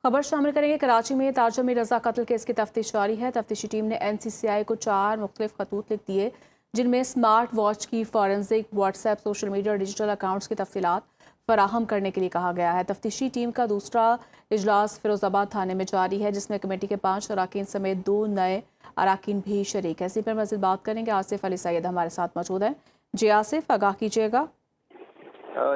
खबर शामिल करेंगे। कराची में ताजर मीर रजा कत्ल केस की तफ्तीश जारी है। तफ्तीशी टीम ने NCCI को 4 मुख्तलिफ खतूत लिख दिए, जिनमें स्मार्ट वॉच की फॉरेंसिक, व्हाट्सएप, सोशल मीडिया और डिजिटल अकाउंट्स की तफसीलात फराहम करने के लिए कहा गया है। तफ्तीशी टीम का दूसरा इजलास फिरोजाबाद थाने में जारी है, जिसमें कमेटी के 5 अराकीन समेत 2 नए अराकीन भी शरीक है। इसी पर मज़ीद बात करेंगे। आसिफ अली सैयद हमारे साथ मौजूद हैं। जी आसिफ, आगाह कीजिएगा।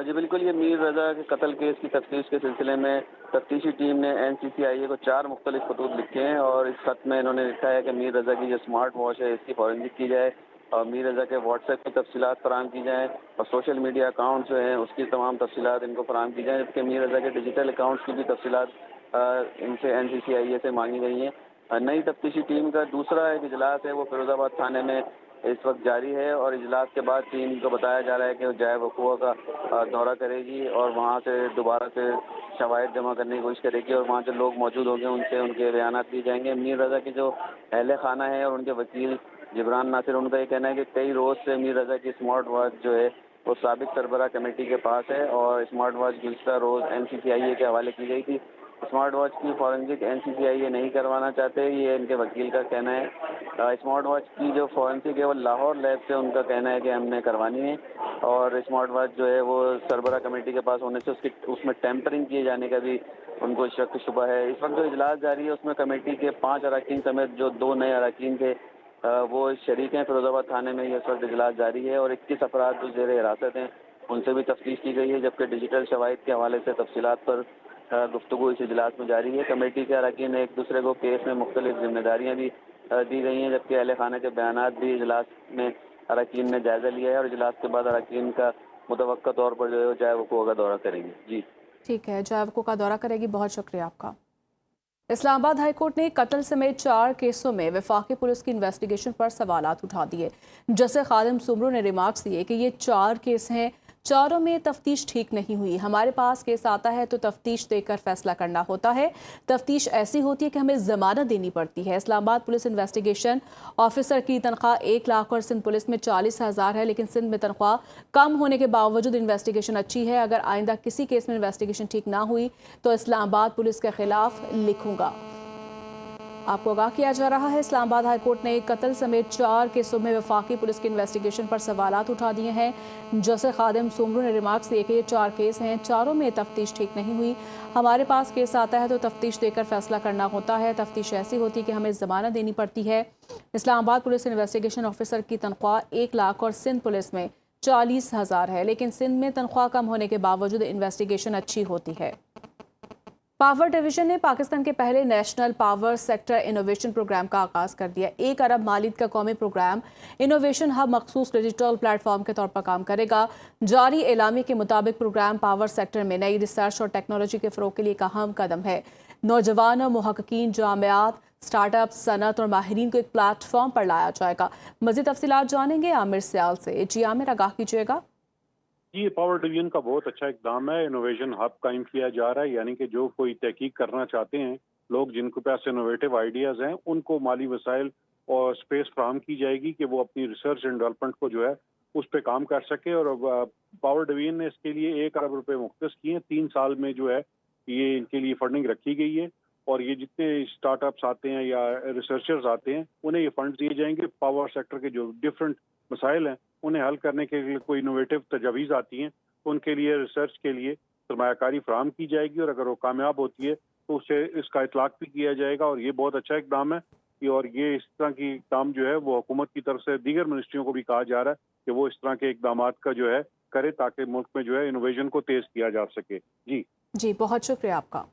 जी बिल्कुल, ये मीर रजा के कत्ल केस की तफ्तीश के सिलसिले में तफ्तीशी टीम ने NCCI को 4 मुख्तलिफ खतूत लिखे हैं और इस खत में इन्होंने लिखा है कि मीर रजा की जो स्मार्ट वॉच है इसकी फॉरेंसिक की जाए और मीर रजा के व्हाट्सएप की तफसीलात फराहम की जाएँ और सोशल मीडिया अकाउंट जो हैं उसकी तमाम तफसीलात इनको फराहम की जाएँ, जबकि मीर रजा के डिजिटल अकाउंट्स की भी तफसीलात इनसे NCCI से मांगी गई हैं। नई तफ्तीशी टीम का दूसरा एक इजलास है वो फिरोजाबाद थाने में इस वक्त जारी है और इजलास के बाद टीम को बताया जा रहा है कि वो जाए वक़ुआ का दौरा करेगी और वहाँ से दोबारा से शवाहिद जमा करने की कोशिश करेगी और वहाँ जो लोग मौजूद होंगे उनसे उनके बयानात लिए जाएंगे। मीर रजा की जो अहल खाना है और उनके वकील जिब्रान नासिर, उनका ये कहना है कि कई रोज़ से मीर रजा की स्मार्ट वॉच जो है वो साबिक सरबरा कमेटी के पास है और स्मार्ट वॉच गुज़श्ता रोज़ NCCI के हवाले की गई थी। स्मार्ट वॉच की फॉरेंसिक NCCI नहीं करवाना चाहते, ये इनके वकील का कहना है। स्मार्ट वॉच की जो फॉरेंसिक है वो लाहौर लैब से उनका कहना है कि हमने करवानी है और स्मार्ट वॉच जो है वो सरबरा कमेटी के पास होने से उसमें टेम्परिंग किए जाने का भी उनको शक शुबा है। इस वक्त जो इजलास जारी है उसमें कमेटी के 5 अरकान समेत जो 2 नए अरकान थे वो शरीक हैं। फिरोजाबाद थाने में ये इस वक्त इजलास जारी है और 21 अफराद जो ज़ेर हिरासत हैं उनसे भी तफ्तीश की गई है, जबकि डिजिटल शवाहिद के हवाले से तफसीलात पर गुफ्तगू इस इजलास में जारी है। कमेटी के अरकान ने एक दूसरे को केस में मुख्तलिफ जिम्मेदारियाँ भी दी गई हैं, जबकि अहल खाना के बयानात भी इजलास में अरकान ने जायज़ा लिया है और इजलास के बाद अरकान का मुतवक्का तौर पर जो है वो जाए वक़ुआ का दौरा करेंगे। जी ठीक है, जाए वक़ुआ का दौरा करेगी। बहुत शुक्रिया आपका। इस्लामाबाद हाई कोर्ट ने कत्ल समेत 4 केसों में वफाकी पुलिस की इन्वेस्टिगेशन पर सवालात उठा दिए। जस्टिस खादिम सुमरू ने रिमार्क्स दिए कि ये 4 केस हैं, चारों में तफ्तीश ठीक नहीं हुई। हमारे पास केस आता है तो तफ्तीश देकर फैसला करना होता है। तफ्तीश ऐसी होती है कि हमें जमानत देनी पड़ती है। इस्लामाबाद पुलिस इन्वेस्टिगेशन ऑफिसर की तनख्वाह 1 लाख और सिंध पुलिस में 40,000 है, लेकिन सिंध में तनख्वाह कम होने के बावजूद इन्वेस्टिगेशन अच्छी है। अगर आइंदा किसी केस में इन्वेस्टिगेशन ठीक ना हुई तो इस्लामाबाद पुलिस के खिलाफ लिखूंगा। आपको आगाह किया जा रहा है, इस्लामाबाद हाई कोर्ट ने कत्ल समेत 4 केसों में वफाकी पुलिस की इन्वेस्टिगेशन पर सवालात उठा दिए हैं। जस्टिस खादिम सुमरू ने रिमार्क्स दिए कि ये 4 केस हैं, चारों में तफ्तीश ठीक नहीं हुई। हमारे पास केस आता है तो तफ्तीश देकर फैसला करना होता है। तफ्तीश ऐसी होती है कि हमें जमानत देनी पड़ती है। इस्लामाबाद पुलिस इन्वेस्टिगेशन ऑफिसर की तनख्वाह 1 लाख और सिंध पुलिस में 40,000 है, लेकिन सिंध में तनख्वाह कम होने के बावजूद इन्वेस्टिगेशन अच्छी होती है। पावर डिवीजन ने पाकिस्तान के पहले national power sector innovation programme का आगाज कर दिया। 1 अरब मालियत का कौमी प्रोग्राम इनोवेशन हब मखसूस डिजिटल प्लेटफॉर्म के तौर पर काम करेगा। जारी एलामी के मुताबिक प्रोग्राम पावर सेक्टर में नई रिसर्च और टेक्नोलॉजी के फ़रोग के लिए एक अहम कदम है। नौजवान और मुहक्किकीन, जामियात, स्टार्टअप, सनत और माहिरीन को एक प्लेटफॉर्म पर लाया जाएगा। मज़ीद तफसीलात जानेंगे आमिर सियाल से। जी आमिर, आगाह कीजिएगा। ये पावर डिवीजन का बहुत अच्छा इकदाम है। इनोवेशन हब कायम किया जा रहा है, यानी कि जो कोई तहकीक करना चाहते हैं लोग, जिनके पास इनोवेटिव आइडियाज़ हैं, उनको माली वसाइल और स्पेस फ्राहम की जाएगी कि वो अपनी रिसर्च एंड डेवलपमेंट को जो है उस पर काम कर सके। और पावर डिवीजन ने इसके लिए 1 अरब रुपए मुख्तस किए हैं। 3 साल में जो है ये इनके लिए फंडिंग रखी गई है और ये जितने स्टार्टअप्स आते हैं या रिसर्चर्स आते हैं उन्हें ये फंड दिए जाएंगे। पावर सेक्टर के जो डिफरेंट मसाइल हैं उन्हें हल करने के लिए कोई इनोवेटिव तजावीज़ आती हैं तो उनके लिए रिसर्च के लिए सरमायाकारी फराहम की जाएगी और अगर वो कामयाब होती है तो उससे इसका इतलाक भी किया जाएगा। और ये बहुत अच्छा इकदाम है और ये इस तरह की इकदाम जो है वो हुकूमत की तरफ से दीगर मिनिस्ट्रियों को भी कहा जा रहा है कि वो इस तरह के इकदाम का जो है करे ताकि मुल्क में जो है इनोवेशन को तेज़ किया जा सके। जी जी, बहुत शुक्रिया आपका।